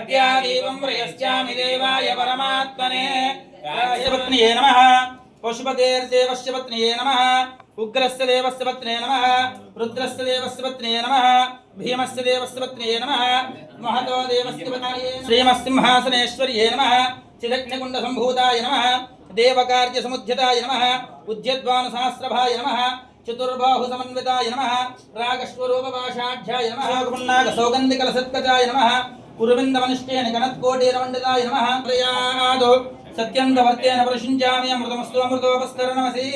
अद्यादेवं प्रयस्यामि देवाय परमात्मने पत्न्ये नमः पशुपतेर्देवस्य पत्न्ये नमः उग्रस्य देवस्य पत्न्ये नमः रुद्रस्य देवस्य पत्न्ये नमः भीमस्य देवस्य पत्न्ये नमः महतो देवस्य पत्न्ये श्रीमत्सिंहासनेश्वर्ये नमः चिदग्निकुण्डसम्भूताय नमः देवकार्यसमुद्यताय नमः उद्यद्वानुसहस्रभाय नमः चतुर्बाहुसमन्विताय नमः रागस्वरूपपाषाढ्याय नमः सौगन्धिकलसत्कजाय नमः कुरुविन्दमनिष्ठेन गणत्कोटिरमण्डिताय नमः प्रयादो सत्यन्तवर्तेन प्रशिञ्चामि अमृतमस्तु अमृतोपस्तरणमसि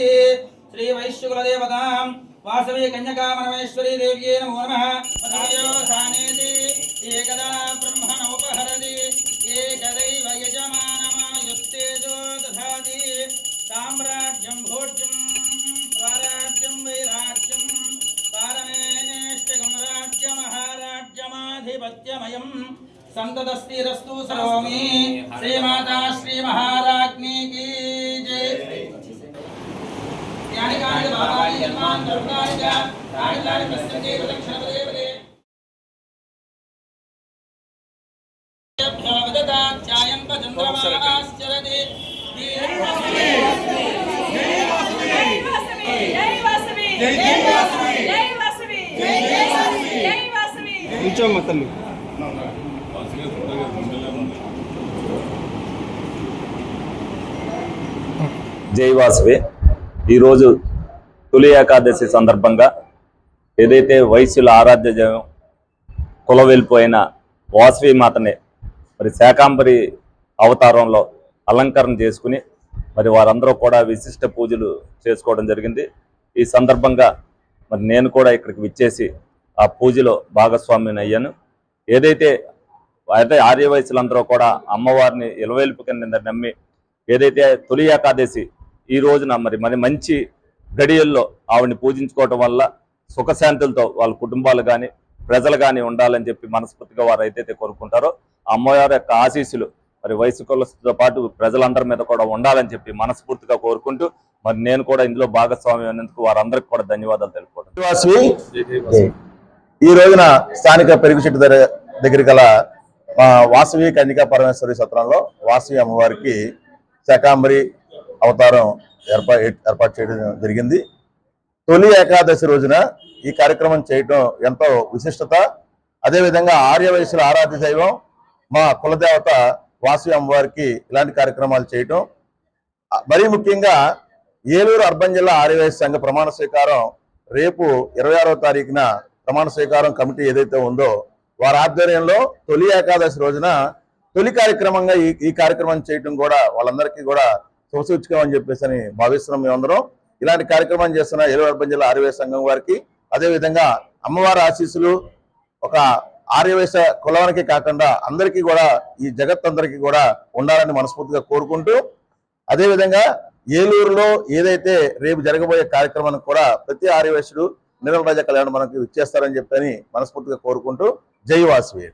श्रीवैश्यकुलदेवतां वासवी कन्यकामरमेश्वरी देव्यै नमो नमः राजोषानेति एकदा ब्रह्मणोपहरति एकदैव यजमानमायुस्तेजो दधाति साम्राज्यं भोज्यं स्वराज्यं वैराज्यं पारमेष्टकं राज्यमहाराज्यमाधिपत्यमयं संततस्थिरस्तु सरोमि श्रीमाता श्रीमहाराज्ञी की जय। यानि कानि भावानि जन्मान् करुणानि च तानि पश्यन्ति प्रदक्षिणपदे भवदता ध्यायन्त चन्द्रमाश्चरति జై వాసవి ఈరోజు తొలి ఏకాదశి సందర్భంగా ఏదైతే వైశ్యుల ఆరాధ్య దైవం కులవెల్పోయిన వాసవి మాతని మరి శాకాంబరి అవతారంలో అలంకరణ చేసుకుని మరి వారందరూ కూడా విశిష్ట పూజలు చేసుకోవడం జరిగింది. ఈ సందర్భంగా మరి నేను కూడా ఇక్కడికి విచ్చేసి ఆ పూజలో భాగస్వామిని అయ్యాను. ఏదైతే ఆర్యవైశ్యులందరూ కూడా అమ్మవారిని ఇలవేల్పు కింద నమ్మి ఏదైతే తొలి ఏకాదశి ఈ రోజున మరి మంచి గడియల్లో ఆవిడని పూజించుకోవటం వల్ల సుఖశాంతులతో వాళ్ళ కుటుంబాలు కానీ ప్రజలు కానీ ఉండాలని చెప్పి మనస్ఫూర్తిగా వారు అయితే కోరుకుంటారో అమ్మవారి యొక్క ఆశీస్సులు మరి వయసుకులతో పాటు ప్రజలందరి మీద కూడా ఉండాలని చెప్పి మనస్ఫూర్తిగా కోరుకుంటూ మరి నేను కూడా ఇందులో భాగస్వామ్యం అయినందుకు వారందరికీ కూడా ధన్యవాదాలు తెలుపుకోవడం. ఈ రోజున స్థానిక పెరుగు చెట్టు దగ్గర గల వాసవి కన్యకా పరమేశ్వరి సత్రంలో వాసవి అమ్మవారికి శాకాంబరి అవతారం ఏర్పాటు చేయడం జరిగింది. తొలి ఏకాదశి రోజున ఈ కార్యక్రమం చేయటం ఎంతో విశిష్టత. అదేవిధంగా ఆర్యవైశ్యుల ఆరాధ్య దైవం మా కులదేవత వాసవి అమ్మవారికి ఇలాంటి కార్యక్రమాలు చేయటం, మరీ ముఖ్యంగా ఏలూరు అర్బన్ జిల్లా ఆర్యవైశ్య సంఘ ప్రమాణ స్వీకారం రేపు 26వ తారీఖున ప్రమాణ స్వీకారం కమిటీ ఏదైతే ఉందో వారి ఆధ్వర్యంలో తొలి ఏకాదశి రోజున తొలి కార్యక్రమంగా ఈ కార్యక్రమం చేయటం కూడా వాళ్ళందరికీ కూడా శుభసూచకం అని చెప్పేసి అని భావిస్తున్నాం. మేమందరం ఇలాంటి కార్యక్రమం చేస్తున్న ఏలూరు అర్బన్ జిల్లా ఆర్యవైశ్య సంఘం వారికి, అదేవిధంగా అమ్మవారి ఆశీస్సులు ఒక ఆర్యవైశ్య కులానికి కాకుండా అందరికీ కూడా ఈ జగత్ అందరికీ కూడా ఉండాలని మనస్ఫూర్తిగా కోరుకుంటూ, అదేవిధంగా ఏలూరులో ఏదైతే రేపు జరగబోయే కార్యక్రమానికి కూడా ప్రతి ఆర్యవైశ్యుడు నిర్మల రాజా కళ్యాణం మనకి ఇచ్చేస్తారని చెప్పని మనస్ఫూర్తిగా కోరుకుంటూ జై వాసవి.